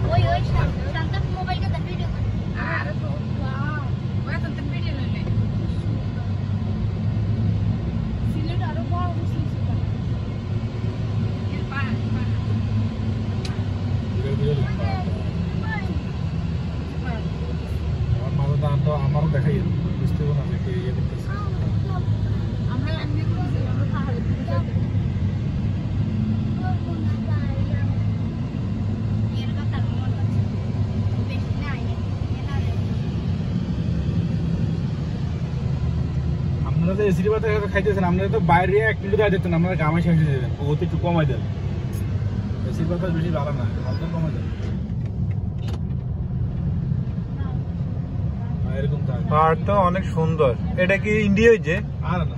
ওই শান্ত মোবাইল কে ভিডিও করে আরে তো ওয়াও ওই তো ভিডিও লইলে সিলেট আরো বড় মুসলিম এর পা আমার মাঝে দান তো আমারও দেখাই বুঝতে পারবো না কি ইয়ে করতেছে আমরা এমনি করছি আমরা পাহাড়ে আপনারা তো এসির বাতা খাইতেছেন আপনারা তো বাইরে এক মিনিট দাঁড়িয়ে যেতেন আপনারা গামে শেষ হয়ে যেতেন ওতে একটু কমাই দেন এসির বাতা বেশি ভালো না হালকা কমাই দেন এরকম পাহাড় তো অনেক সুন্দর। এটা কি ইন্ডিয়া যে? আর না